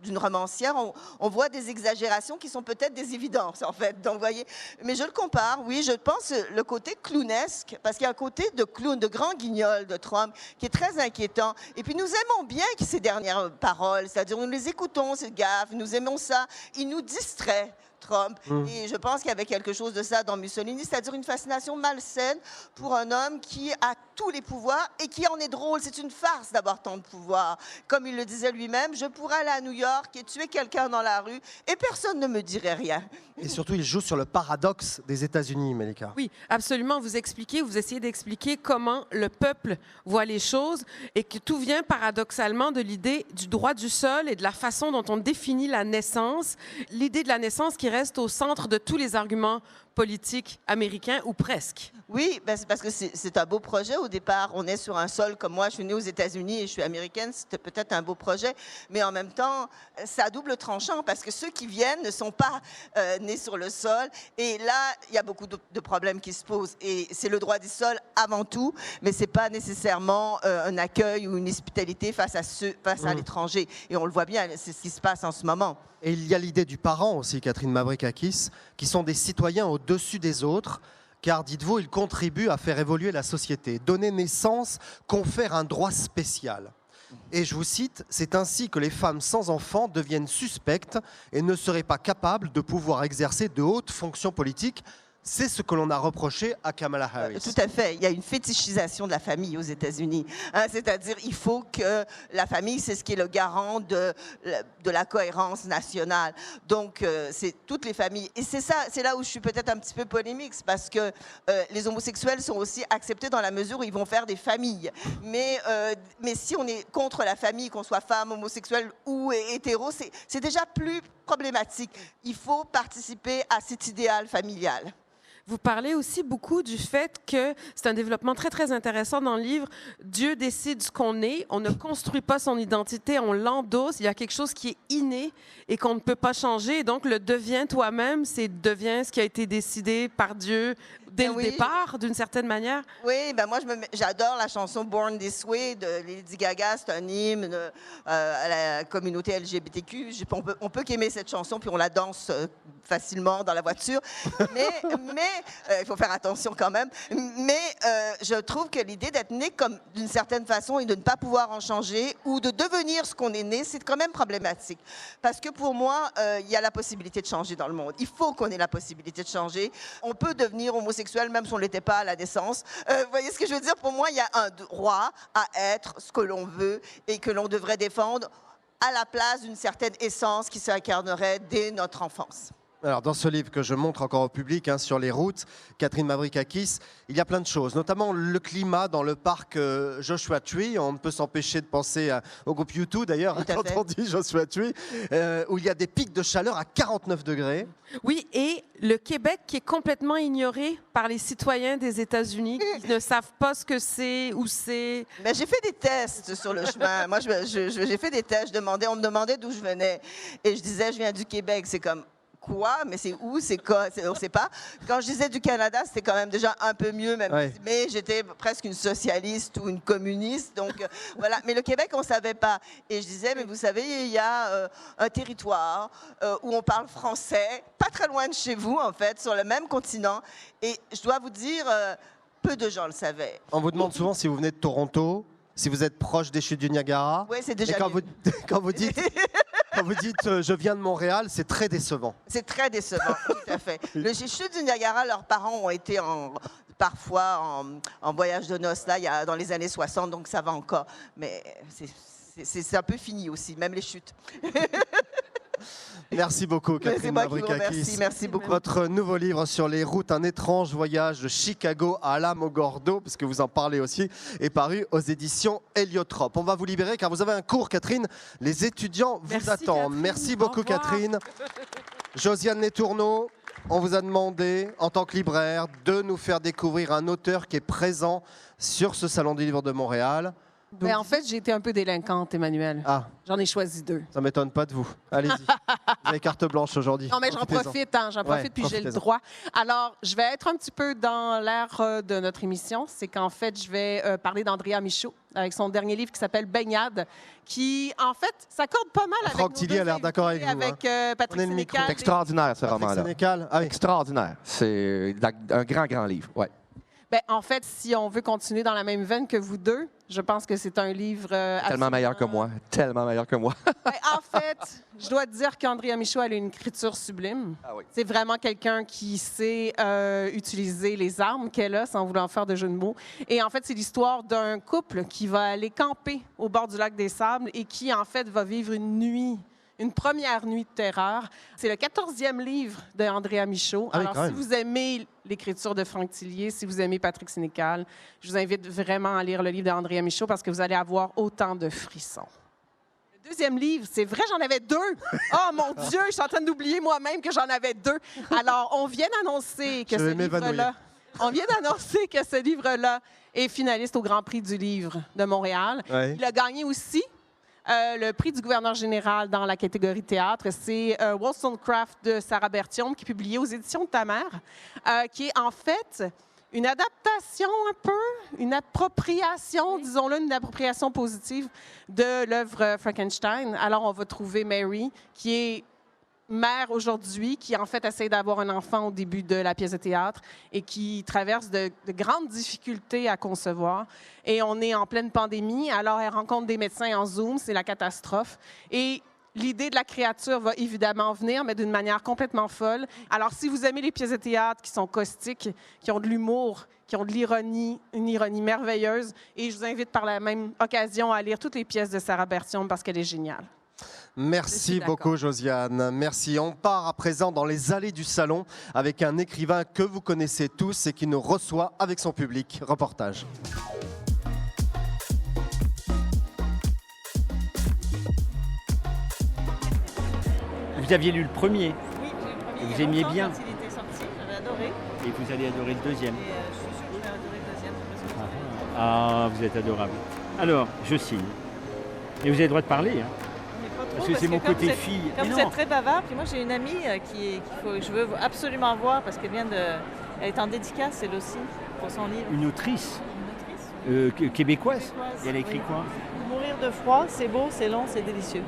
[SPEAKER 5] d'une romancière, on voit des exagérations qui sont peut-être des évidences, en fait. Donc, vous voyez, mais je le compare, oui, je pense le côté clownesque, parce qu'il y a un côté de clown, de grand guignol de Trump, qui est très inquiétant. Et puis, nous aimons bien ces dernières paroles, c'est-à-dire, nous les écoutons, ces gaffes, nous aimons ça. Il nous distrait. Trump. Et je pense qu'il y avait quelque chose de ça dans Mussolini, c'est-à-dire une fascination malsaine pour un homme qui a tous les pouvoirs et qui en est drôle. C'est une farce d'avoir tant de pouvoir. Comme il le disait lui-même, je pourrais aller à New York et tuer quelqu'un dans la rue et personne ne me dirait rien.
[SPEAKER 1] Et surtout, il joue sur le paradoxe des États-Unis, Melika.
[SPEAKER 2] Oui, absolument. Vous essayez d'expliquer comment le peuple voit les choses et que tout vient paradoxalement de l'idée du droit du sol et de la façon dont on définit la naissance. L'idée de la naissance qui reste au centre de tous les arguments politiques américains, ou presque.
[SPEAKER 5] Oui, ben c'est parce que c'est un beau projet. Au départ, on est sur un sol comme moi. Je suis née aux États-Unis et je suis américaine. C'était peut-être un beau projet. Mais en même temps, c'est à double tranchant parce que ceux qui viennent ne sont pas nés sur le sol. Et là, il y a beaucoup de problèmes qui se posent. Et c'est le droit du sol avant tout, mais ce n'est pas nécessairement un accueil ou une hospitalité face à l'étranger. Et on le voit bien, c'est ce qui se passe en ce moment.
[SPEAKER 1] Et il y a l'idée du parent aussi, Catherine Mavrakakis, qui sont des citoyens au-dessus des autres, car, dites-vous, ils contribuent à faire évoluer la société. Donner naissance confère un droit spécial. Et je vous cite, c'est ainsi que les femmes sans enfants deviennent suspectes et ne seraient pas capables de pouvoir exercer de hautes fonctions politiques. C'est ce que l'on a reproché à Kamala Harris.
[SPEAKER 5] Tout à fait. Il y a une fétichisation de la famille aux États-Unis. Hein, c'est-à-dire, il faut que la famille, c'est ce qui est le garant de la cohérence nationale. Donc, c'est toutes les familles. Et c'est ça, c'est là où je suis peut-être un petit peu polémique, parce que les homosexuels sont aussi acceptés dans la mesure où ils vont faire des familles. Mais si on est contre la famille, qu'on soit femme, homosexuelle ou hétéro, c'est déjà plus problématique. Il faut participer à cet idéal familial.
[SPEAKER 2] Vous parlez aussi beaucoup du fait que c'est un développement très, très intéressant dans le livre. Dieu décide ce qu'on est. On ne construit pas son identité, on l'endosse. Il y a quelque chose qui est inné et qu'on ne peut pas changer. Et donc, le deviens toi-même, c'est deviens ce qui a été décidé par Dieu dès le départ, d'une certaine manière.
[SPEAKER 5] Oui, ben moi, j'adore la chanson Born This Way de Lady Gaga. C'est un hymne à la communauté LGBTQ. On peut qu'aimer cette chanson, puis on la danse facilement dans la voiture. Mais il faut faire attention quand même. Mais je trouve que l'idée d'être né comme d'une certaine façon et de ne pas pouvoir en changer ou de devenir ce qu'on est né, c'est quand même problématique. Parce que pour moi, il y a la possibilité de changer dans le monde. Il faut qu'on ait la possibilité de changer. On peut devenir homosexuel même si on ne l'était pas à la naissance. Vous voyez ce que je veux dire? Pour moi, il y a un droit à être ce que l'on veut et que l'on devrait défendre à la place d'une certaine essence qui s'incarnerait dès notre enfance.
[SPEAKER 1] Alors, dans ce livre que je montre encore au public, sur les routes, Catherine Mavrakakis, il y a plein de choses, notamment le climat dans le parc Joshua Tree. On ne peut s'empêcher de penser au groupe U2 d'ailleurs, quand on dit Joshua Tree, où il y a des pics de chaleur à 49 degrés.
[SPEAKER 2] Oui, et le Québec qui est complètement ignoré par les citoyens des États-Unis, qui ne savent pas ce que c'est, où c'est.
[SPEAKER 5] Mais j'ai fait des tests sur le chemin. Moi, j'ai fait des tests. On me demandait d'où je venais. Et je disais, je viens du Québec. C'est comme... Quoi? Mais c'est où? C'est quoi? On ne sait pas. Quand je disais du Canada, c'était quand même déjà un peu mieux, mais j'étais presque une socialiste ou une communiste. Donc, voilà. Mais le Québec, on ne savait pas. Et je disais, mais vous savez, il y a un territoire où on parle français, pas très loin de chez vous, en fait, sur le même continent. Et je dois vous dire, peu de gens le savaient.
[SPEAKER 1] On vous demande souvent si vous venez de Toronto, si vous êtes proche des chutes du Niagara.
[SPEAKER 5] Oui, c'est déjà.
[SPEAKER 1] Et quand vous dites... Quand vous dites je viens de Montréal, c'est très décevant.
[SPEAKER 5] C'est très décevant, tout à fait. Les chutes du Niagara, leurs parents ont été parfois en voyage de noces là, dans les années 60, donc ça va encore. Mais c'est un peu fini aussi, même les chutes.
[SPEAKER 1] Merci beaucoup, Catherine Mavrakakis.
[SPEAKER 5] Merci beaucoup.
[SPEAKER 1] Votre nouveau livre sur les routes, un étrange voyage de Chicago à Alamogordo, puisque vous en parlez aussi, est paru aux éditions Héliotrope. On va vous libérer car vous avez un cours, Catherine. Les étudiants vous attendent.
[SPEAKER 2] Catherine.
[SPEAKER 1] Merci beaucoup, Catherine. Josiane Letourneau, on vous a demandé, en tant que libraire, de nous faire découvrir un auteur qui est présent sur ce Salon du Livre de Montréal.
[SPEAKER 2] Ben, en fait, j'ai été un peu délinquante, Emmanuel.
[SPEAKER 1] Ah,
[SPEAKER 2] J'en ai choisi 2.
[SPEAKER 1] ça m'étonne pas de vous. Allez-y. Vous avez carte blanche aujourd'hui.
[SPEAKER 2] Non, mais j'en
[SPEAKER 1] Profitez-en.
[SPEAKER 2] profite, hein, puis j'ai le
[SPEAKER 1] profitez-en.
[SPEAKER 2] droit. Alors, je vais être un petit peu dans l'air de notre émission. C'est qu'en fait, je vais parler d'Andrea Michaud avec son dernier livre qui s'appelle Baignade, qui, en fait, s'accorde pas mal avec
[SPEAKER 1] Franck
[SPEAKER 2] nos
[SPEAKER 1] Tillier
[SPEAKER 2] deux
[SPEAKER 1] a l'air d'accord avec
[SPEAKER 2] invités,
[SPEAKER 1] vous,
[SPEAKER 2] avec
[SPEAKER 1] On
[SPEAKER 2] Patrick
[SPEAKER 1] est le micro.
[SPEAKER 2] Sénécal.
[SPEAKER 4] C'est extraordinaire, ce
[SPEAKER 1] Patrick
[SPEAKER 4] roman-là.
[SPEAKER 1] Sénécal. Ah oui.
[SPEAKER 4] Extraordinaire. C'est un grand, grand livre. Ouais.
[SPEAKER 2] Ben, en fait, si on veut continuer dans la même veine que vous deux, je pense que c'est un livre
[SPEAKER 4] Tellement
[SPEAKER 2] absolument-
[SPEAKER 4] meilleur que moi. Tellement meilleur que moi.
[SPEAKER 2] Ben, en fait, je dois te dire qu'Andrea Michaud, elle a une écriture sublime.
[SPEAKER 4] Ah oui.
[SPEAKER 2] C'est vraiment quelqu'un qui sait utiliser les armes qu'elle a sans vouloir faire de jeu de mots. Et en fait, c'est l'histoire d'un couple qui va aller camper au bord du lac des Sables et qui, en fait, va vivre une première nuit de terreur. C'est le 14e livre d'Andrea Michaud.
[SPEAKER 1] Ah oui,
[SPEAKER 2] Alors,
[SPEAKER 1] quand
[SPEAKER 2] si
[SPEAKER 1] même.
[SPEAKER 2] vous aimez l'écriture de Franck Tillier, si vous aimez Patrick Sénécal, je vous invite vraiment à lire le livre d'Andrea Michaud parce que vous allez avoir autant de frissons. Le deuxième livre, c'est vrai, j'en avais 2. Oh mon Dieu, je suis en train d'oublier moi-même que j'en avais 2. Alors, on vient d'annoncer que
[SPEAKER 1] Je vais
[SPEAKER 2] ce
[SPEAKER 1] m'évanouir.
[SPEAKER 2] livre-là... On vient d'annoncer que ce livre-là est finaliste au Grand Prix du livre de Montréal.
[SPEAKER 1] Ouais.
[SPEAKER 2] Il a gagné aussi le prix du gouverneur général dans la catégorie théâtre. C'est Wollstonecraft de Sarah Bertium, qui est publié aux éditions de ta mère, qui est en fait une adaptation un peu, une appropriation, disons-le, une appropriation positive de l'œuvre Frankenstein. Alors, on va trouver Mary, qui est mère aujourd'hui, qui en fait essaie d'avoir un enfant au début de la pièce de théâtre et qui traverse de grandes difficultés à concevoir. Et on est en pleine pandémie, alors elle rencontre des médecins en Zoom, c'est la catastrophe. Et l'idée de la créature va évidemment venir, mais d'une manière complètement folle. Alors, si vous aimez les pièces de théâtre qui sont caustiques, qui ont de l'humour, qui ont de l'ironie, une ironie merveilleuse, et je vous invite par la même occasion à lire toutes les pièces de Sarah Bertium parce qu'elle est géniale. Je
[SPEAKER 1] Merci
[SPEAKER 2] suis d'accord.
[SPEAKER 1] beaucoup, Josiane. Merci. On part à présent dans les allées du salon avec un écrivain que vous connaissez tous et qui nous reçoit avec son public. Reportage.
[SPEAKER 6] Vous aviez lu le premier
[SPEAKER 7] Oui, j'ai le premier.
[SPEAKER 6] Vous
[SPEAKER 7] il y a
[SPEAKER 6] aimiez
[SPEAKER 7] longtemps,
[SPEAKER 6] bien.
[SPEAKER 7] Quand il était sorti, j'avais adoré.
[SPEAKER 6] et vous allez adorer le deuxième.
[SPEAKER 7] Et je suis sûre que je vais adorer le deuxième. parce que c'est-
[SPEAKER 6] Ah, vous êtes adorable. Alors, je signe. Et vous avez le droit de parler, hein,
[SPEAKER 7] Mais pas trop,
[SPEAKER 6] parce que c'est mon
[SPEAKER 7] comme
[SPEAKER 6] côté
[SPEAKER 7] vous êtes-
[SPEAKER 6] fille.
[SPEAKER 7] Comme
[SPEAKER 6] Mais
[SPEAKER 7] vous
[SPEAKER 6] non,
[SPEAKER 7] êtes très bavard, puis moi j'ai une amie je veux absolument voir parce qu'elle elle est en dédicace elle aussi pour son livre.
[SPEAKER 6] une autrice
[SPEAKER 7] Une autrice,
[SPEAKER 6] québécoise.
[SPEAKER 7] québécoise,
[SPEAKER 6] Et elle a écrit
[SPEAKER 7] oui.
[SPEAKER 6] quoi?
[SPEAKER 7] Mourir de froid, c'est beau, c'est long, c'est délicieux.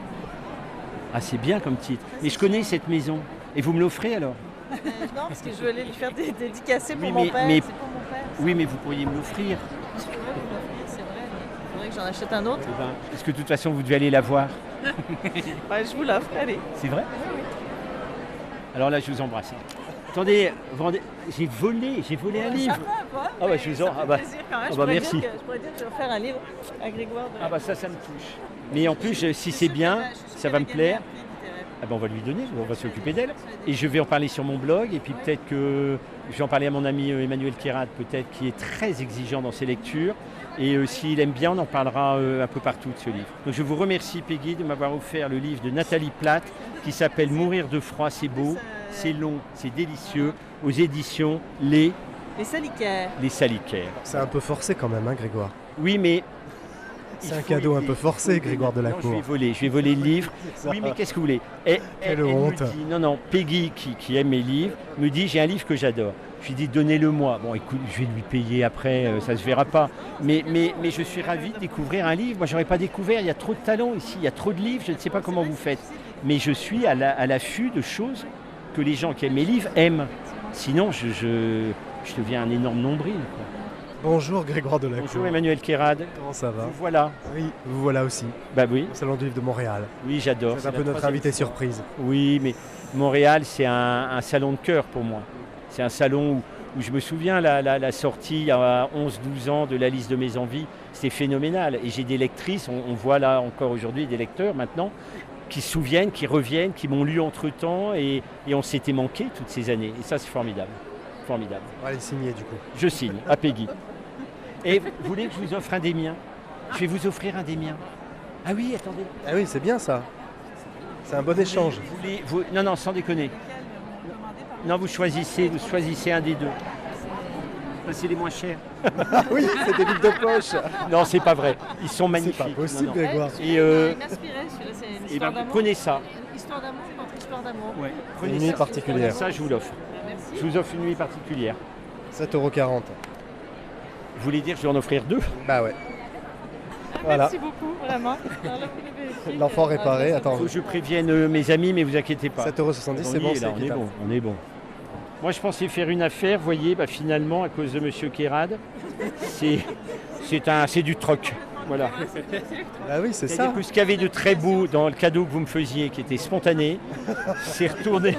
[SPEAKER 6] Ah, c'est bien comme titre. Mais je connais cette maison. Et vous me l'offrez alors?
[SPEAKER 7] Non, parce que je veux aller lui faire dédicacer pour
[SPEAKER 6] Oui,
[SPEAKER 7] mon
[SPEAKER 6] mais-
[SPEAKER 7] père.
[SPEAKER 6] mais-
[SPEAKER 7] C'est pour mon père.
[SPEAKER 6] Oui, mais vous pourriez me l'offrir.
[SPEAKER 7] Je pourrais vous l'offrir, c'est vrai, mais il faudrait que j'en achète un autre.
[SPEAKER 6] Eh ben, parce que de toute façon, vous devez aller la voir.
[SPEAKER 7] Ben, je vous l'offre, allez.
[SPEAKER 6] C'est vrai? Alors là, je vous embrasse. Attendez, j'ai volé un livre. Ah bah, je vous en-
[SPEAKER 7] ça fait
[SPEAKER 6] ah bah-
[SPEAKER 7] plaisir quand même.
[SPEAKER 6] ah
[SPEAKER 7] Je
[SPEAKER 6] bah,
[SPEAKER 7] pourrais
[SPEAKER 6] merci.
[SPEAKER 7] dire que- je pourrais dire que je vais faire un livre à Grégoire de...
[SPEAKER 6] Ah bah ça me touche. Mais en plus, si c'est bien, ça va me plaire. Ah ben on va lui donner, on va s'occuper d'elle. Et je vais en parler sur mon blog, et puis peut-être que je vais en parler à mon ami Emmanuel Kérat, peut-être, qui est très exigeant dans ses lectures. Et s'il aime bien, on en parlera un peu partout de ce livre. Donc je vous remercie, Peggy, de m'avoir offert le livre de Nathalie Platt, qui s'appelle Mourir de froid, c'est beau, c'est long, c'est délicieux, aux éditions Les
[SPEAKER 7] Salicaires.
[SPEAKER 6] Salicaires.
[SPEAKER 8] C'est un peu forcé quand même, hein, Grégoire.
[SPEAKER 6] Oui, mais...
[SPEAKER 8] C'est un cadeau un peu forcé, Grégoire
[SPEAKER 6] Non,
[SPEAKER 8] Delacour.
[SPEAKER 6] je vais voler le livre. Oui, mais qu'est-ce que vous voulez?
[SPEAKER 8] Quelle
[SPEAKER 6] Elle me
[SPEAKER 8] honte.
[SPEAKER 6] dit- non, Peggy, qui aime mes livres, me dit, j'ai un livre que j'adore. Je lui dis, donnez-le-moi. Bon, écoute, je vais lui payer après, ça se verra pas. Mais je suis ravi de découvrir un livre. Moi, j'aurais pas découvert, il y a trop de talents ici, il y a trop de livres, je ne sais pas comment vous faites. Mais je suis à l'affût de choses que les gens qui aiment mes livres aiment. Sinon, je deviens un énorme nombril, quoi.
[SPEAKER 8] Bonjour Grégoire Delacour.
[SPEAKER 6] Bonjour Emmanuel Kérad.
[SPEAKER 8] Comment ça va?
[SPEAKER 6] Vous voilà.
[SPEAKER 8] Oui, vous voilà aussi,
[SPEAKER 6] Bah oui,
[SPEAKER 8] au Salon du Livre de Montréal.
[SPEAKER 6] oui, j'adore.
[SPEAKER 8] C'est un
[SPEAKER 6] la
[SPEAKER 8] peu notre
[SPEAKER 6] troisième
[SPEAKER 8] invité
[SPEAKER 6] fois.
[SPEAKER 8] surprise.
[SPEAKER 6] Oui, mais Montréal, c'est un salon de cœur pour moi. C'est un salon où je me souviens, la sortie à 11-12 ans de la liste de mes envies, c'était phénoménal. Et j'ai des lectrices, on voit là encore aujourd'hui des lecteurs maintenant, qui se souviennent, qui reviennent, qui m'ont lu entre-temps, et on s'était manqué toutes ces années. Et ça, c'est formidable. Formidable.
[SPEAKER 8] On va les signer du coup.
[SPEAKER 6] Je signe, à Peggy. Et vous voulez que je vous offre un des miens? Je vais vous offrir un des miens. Ah oui, attendez.
[SPEAKER 8] Ah oui, c'est bien ça. C'est un bon échange.
[SPEAKER 6] Non, sans déconner. Non, vous choisissez un des deux. c'est les moins chers.
[SPEAKER 8] Oui, c'est des livres de poche.
[SPEAKER 6] Non, c'est pas vrai. Ils sont
[SPEAKER 8] C'est
[SPEAKER 6] magnifiques.
[SPEAKER 8] pas possible,
[SPEAKER 6] Non, non.
[SPEAKER 8] Grégoire.
[SPEAKER 6] Et,
[SPEAKER 7] Il m'inspirait, celui-là, c'est une
[SPEAKER 6] Eh
[SPEAKER 7] histoire
[SPEAKER 6] ben,
[SPEAKER 7] d'amour.
[SPEAKER 6] prenez ça.
[SPEAKER 7] Une histoire d'amour, notre histoire d'amour.
[SPEAKER 6] Ouais,
[SPEAKER 8] Une
[SPEAKER 6] prenez
[SPEAKER 8] nuit
[SPEAKER 6] ça.
[SPEAKER 8] particulière.
[SPEAKER 6] Ça, je vous l'offre.
[SPEAKER 7] Merci.
[SPEAKER 6] Je vous offre une nuit particulière.
[SPEAKER 8] 7,40 €.
[SPEAKER 6] Vous voulez dire que je vais en offrir 2?
[SPEAKER 8] Bah ouais. Voilà.
[SPEAKER 7] Merci beaucoup, vraiment. Alors là, vous l'avez ici.
[SPEAKER 8] L'enfant réparé, attends.
[SPEAKER 6] Faut que je prévienne mes amis, mais vous inquiétez pas.
[SPEAKER 8] 7,70 €, c'est
[SPEAKER 6] On y
[SPEAKER 8] bon,
[SPEAKER 6] est,
[SPEAKER 8] c'est
[SPEAKER 6] là, on est
[SPEAKER 8] équitable.
[SPEAKER 6] bon, on est bon. Moi, je pensais faire une affaire, vous voyez, bah, finalement, à cause de Monsieur Kérad, c'est du troc. Voilà.
[SPEAKER 8] Bah oui, c'est
[SPEAKER 6] C'est-à-dire
[SPEAKER 8] ça.
[SPEAKER 6] que ce qu'il y avait de très beau dans le cadeau que vous me faisiez, qui était spontané, s'est retourné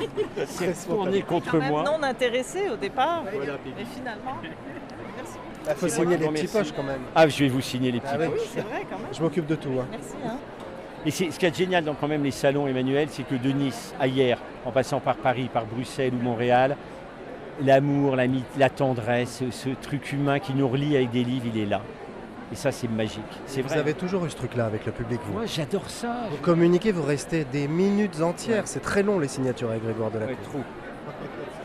[SPEAKER 6] contre
[SPEAKER 7] Quand même
[SPEAKER 6] moi.
[SPEAKER 7] non intéressé au départ,
[SPEAKER 6] Voilà,
[SPEAKER 7] mais finalement. Merci.
[SPEAKER 8] Il faut
[SPEAKER 6] C'est moi
[SPEAKER 8] signer
[SPEAKER 6] qui
[SPEAKER 8] les
[SPEAKER 6] vous
[SPEAKER 8] petits
[SPEAKER 6] remercie.
[SPEAKER 8] poches quand même.
[SPEAKER 6] Ah, je vais vous signer les petits
[SPEAKER 8] Ah oui.
[SPEAKER 6] poches.
[SPEAKER 7] Oui, c'est vrai quand même.
[SPEAKER 8] Je m'occupe de tout. Hein.
[SPEAKER 7] Merci. Hein.
[SPEAKER 6] Et ce qui est génial dans quand même les salons, Emmanuel, c'est que de Nice à hier, en passant par Paris, par Bruxelles ou Montréal, l'amour, la tendresse, ce truc humain qui nous relie avec des livres, il est là. Et ça, c'est magique. C'est
[SPEAKER 8] Vous
[SPEAKER 6] vrai.
[SPEAKER 8] avez toujours eu ce truc-là avec le public, vous.
[SPEAKER 6] Moi, j'adore ça.
[SPEAKER 8] Vous communiquez, vous restez des minutes entières. C'est très long les signatures avec Grégoire Delacour.
[SPEAKER 6] Ouais, trop.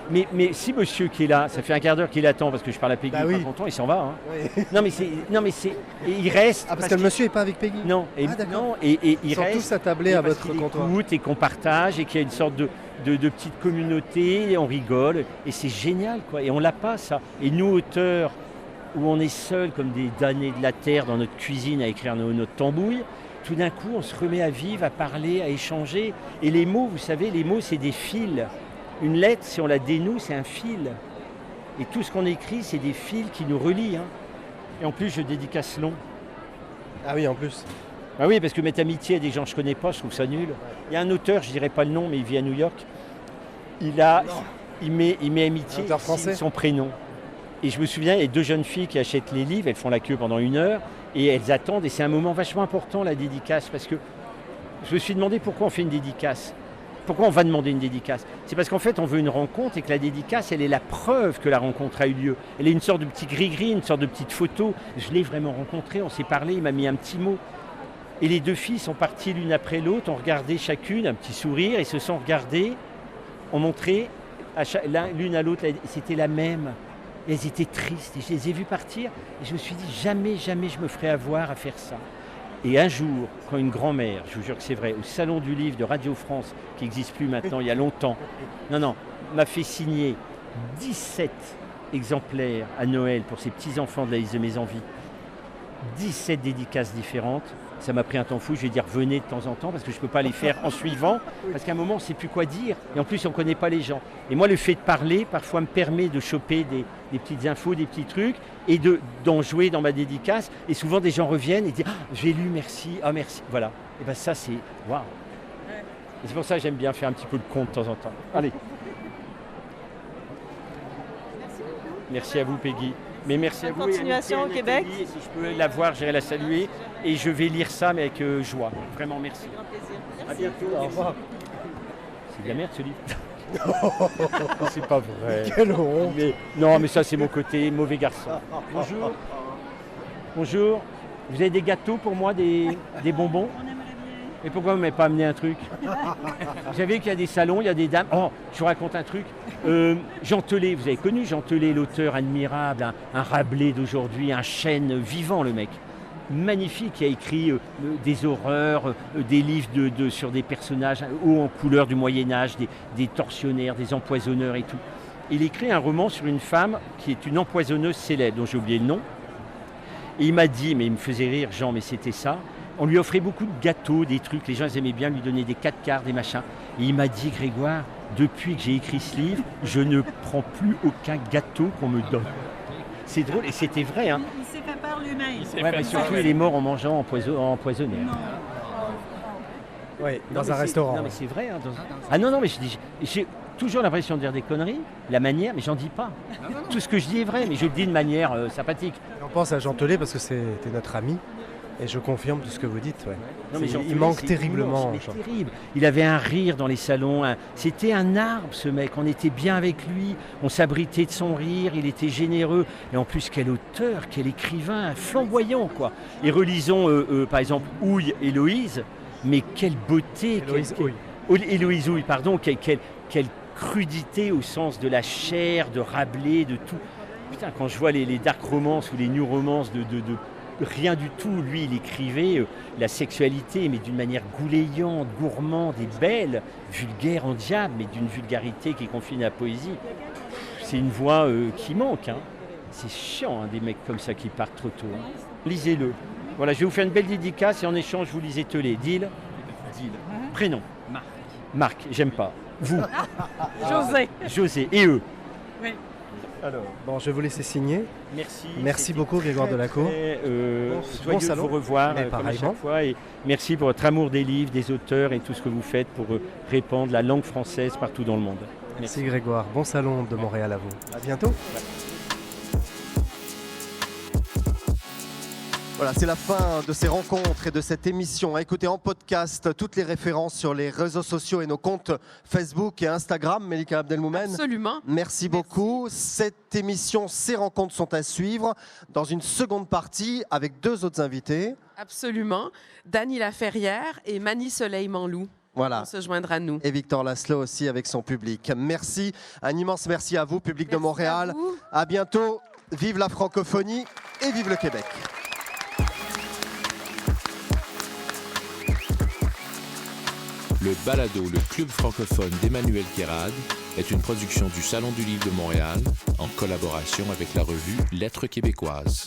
[SPEAKER 6] Mais si monsieur qui est là, ça fait un quart d'heure qu'il attend parce que je parle à Peggy,
[SPEAKER 8] Bah
[SPEAKER 6] il est
[SPEAKER 8] oui.
[SPEAKER 6] pas content, il s'en va. Hein.
[SPEAKER 8] Oui.
[SPEAKER 6] Non mais c'est et il reste.
[SPEAKER 8] Ah, parce que le monsieur n'est pas avec Peggy.
[SPEAKER 6] Non, et,
[SPEAKER 8] Ah, d'accord.
[SPEAKER 6] non, et il
[SPEAKER 8] Ils sont
[SPEAKER 6] reste.
[SPEAKER 8] tous attablés
[SPEAKER 6] et
[SPEAKER 8] à
[SPEAKER 6] parce
[SPEAKER 8] votre
[SPEAKER 6] qu'il
[SPEAKER 8] comptoir.
[SPEAKER 6] écoute et qu'on partage et qu'il y a une sorte de petite communauté, et on rigole et c'est génial quoi. Et on l'a pas ça. Et nous auteurs où on est seuls comme des damnés de la terre dans notre cuisine à écrire notre tambouille, tout d'un coup on se remet à vivre, à parler, à échanger. Et les mots, vous savez, les mots c'est des fils. Une lettre, si on la dénoue, c'est un fil. Et tout ce qu'on écrit, c'est des fils qui nous relient. Hein. Et en plus, je dédicace long.
[SPEAKER 8] Ah oui, en plus.
[SPEAKER 6] Ah oui, parce que mettre amitié à des gens que je connais pas, je trouve ça nul. Il y a un auteur, je dirais pas le nom, mais il vit à New York. Il met amitié,
[SPEAKER 8] Un auteur français.
[SPEAKER 6] son prénom. Et je me souviens, il y a 2 jeunes filles qui achètent les livres, elles font la queue pendant 1 heure, et elles attendent, et c'est un moment vachement important, la dédicace, parce que je me suis demandé pourquoi on fait une dédicace. Pourquoi on va demander une dédicace? C'est parce qu'en fait, on veut une rencontre et que la dédicace, elle est la preuve que la rencontre a eu lieu. Elle est une sorte de petit gris-gris, une sorte de petite photo. Je l'ai vraiment rencontré, on s'est parlé, il m'a mis un petit mot. Et les 2 filles sont parties l'une après l'autre, ont regardé chacune, un petit sourire, et se sont regardées, ont montré l'une à l'autre, c'était la même. Et elles étaient tristes, et je les ai vues partir, et je me suis dit, jamais, jamais je me ferai avoir à faire ça. Et un jour, quand une grand-mère, je vous jure que c'est vrai, au Salon du Livre de Radio France, qui n'existe plus maintenant, il y a longtemps, m'a fait signer 17 exemplaires à Noël pour ses petits-enfants de la liste de mes envies, 17 dédicaces différentes, ça m'a pris un temps fou, je vais dire venez de temps en temps, parce que je ne peux pas les faire en suivant, parce qu'à un moment, on ne sait plus quoi dire, et en plus, on ne connaît pas les gens. Et moi, le fait de parler, parfois, me permet de choper des petites infos, des petits trucs, et d'en jouer dans ma dédicace. Et souvent, des gens reviennent et disent « Ah, j'ai lu, merci, ah merci ». Voilà. Et bien ça, c'est waouh. Et c'est pour ça que j'aime bien faire un petit peu de compte de temps en temps. Allez. Merci à vous, Peggy. Mais merci à
[SPEAKER 7] Bonne
[SPEAKER 6] vous. et à
[SPEAKER 7] continuation
[SPEAKER 6] Nathalie,
[SPEAKER 7] au Québec.
[SPEAKER 6] et si je peux la voir, j'irai la saluer. Et je vais lire ça, mais avec joie. Vraiment, merci.
[SPEAKER 7] Grand plaisir.
[SPEAKER 6] À
[SPEAKER 7] Merci.
[SPEAKER 6] bientôt.
[SPEAKER 8] Au revoir.
[SPEAKER 6] C'est de la merde, ce livre. C'est pas vrai.
[SPEAKER 8] Quelle honte.
[SPEAKER 6] Mais, non, mais ça, c'est mon côté mauvais garçon. Bonjour. Bonjour. Vous avez des gâteaux pour moi, des bonbons? Et pourquoi vous ne m'avez pas amené un truc? Vous savez qu'il y a des salons, il y a des dames. Oh, je vous raconte un truc. Jean Telet, vous avez connu Jean Telet, l'auteur admirable, un Rabelais d'aujourd'hui, un chêne vivant, le mec. Magnifique, qui a écrit des horreurs, des livres sur des personnages hauts en couleur du Moyen-Âge, des tortionnaires, des empoisonneurs et tout. Il écrit un roman sur une femme qui est une empoisonneuse célèbre, dont j'ai oublié le nom. Et il m'a dit, mais il me faisait rire, Jean, mais c'était ça. On lui offrait beaucoup de gâteaux, des trucs. Les gens ils aimaient bien lui donner des 4 quarts, des machins. Et il m'a dit, Grégoire, depuis que j'ai écrit ce livre, je ne prends plus aucun gâteau qu'on me donne. C'est drôle, et c'était vrai. Hein.
[SPEAKER 9] Il s'est fait par lui-même.
[SPEAKER 6] Ouais, mais surtout, il est mort en mangeant empoisonné.
[SPEAKER 8] Oui,
[SPEAKER 6] Non,
[SPEAKER 8] dans
[SPEAKER 6] mais
[SPEAKER 8] un restaurant.
[SPEAKER 6] Non, mais c'est vrai. Hein, Ah non, mais j'ai toujours l'impression de dire des conneries, la manière, mais j'en dis pas. Tout ce que je dis est vrai, mais je le dis de manière sympathique.
[SPEAKER 8] On pense à Jean Telet parce que c'était notre ami. Et je confirme tout ce que vous dites. Ouais.
[SPEAKER 6] Non, mais Jean
[SPEAKER 8] Il
[SPEAKER 6] Telet,
[SPEAKER 8] manque
[SPEAKER 6] c'est
[SPEAKER 8] terriblement.
[SPEAKER 6] immense, mais terrible. Il avait un rire dans les salons. C'était un arbre, ce mec. On était bien avec lui. On s'abritait de son rire. Il était généreux. Et en plus, quel auteur, quel écrivain, flamboyant, quoi. Et relisons, par exemple, Houille, Héloïse. Mais quelle beauté. Héloïse Houille, pardon. Quelle crudité au sens de la chair, de Rabelais, de tout. Putain, quand je vois les dark romances ou les new romances de rien du tout, lui, il écrivait la sexualité, mais d'une manière goulayante, gourmande et belle, vulgaire en diable, mais d'une vulgarité qui confine à la poésie. C'est une voix qui manque. Hein. C'est chiant, hein, des mecs comme ça qui partent trop tôt. Hein. Lisez-le. Voilà, je vais vous faire une belle dédicace et en échange, vous lisez Telet. Deal. Prénom. Marc, j'aime pas. Vous. José. Et eux.
[SPEAKER 7] Oui.
[SPEAKER 8] Alors, bon, je vais vous laisser signer.
[SPEAKER 6] Merci.
[SPEAKER 8] Merci beaucoup, Grégoire Delacour.
[SPEAKER 6] Joyeux de vous revoir
[SPEAKER 8] Mais
[SPEAKER 6] comme à
[SPEAKER 8] pareillement.
[SPEAKER 6] chaque fois. Et merci pour votre amour des livres, des auteurs et tout ce que vous faites pour répandre la langue française partout dans le monde.
[SPEAKER 8] Merci Grégoire. Bon salon de Montréal à vous. À bientôt.
[SPEAKER 1] Voilà, c'est la fin de ces rencontres et de cette émission. À écouter en podcast toutes les références sur les réseaux sociaux et nos comptes Facebook et Instagram. Melika Abdelmoumen.
[SPEAKER 2] Absolument.
[SPEAKER 1] Merci beaucoup. Cette émission, ces rencontres sont à suivre dans une seconde partie avec 2 autres invités.
[SPEAKER 2] Absolument. Dany Laferrière et Mani Soleil-Manlou.
[SPEAKER 1] Voilà.
[SPEAKER 2] Pour se joindre à nous.
[SPEAKER 1] Et Victor Laszlo aussi avec son public. Merci, un immense merci à vous, public de Montréal. À bientôt. Vive la francophonie et vive le Québec.
[SPEAKER 9] Le balado Le Club francophone d'Emmanuel Guérard est une production du Salon du Livre de Montréal en collaboration avec la revue Lettres québécoises.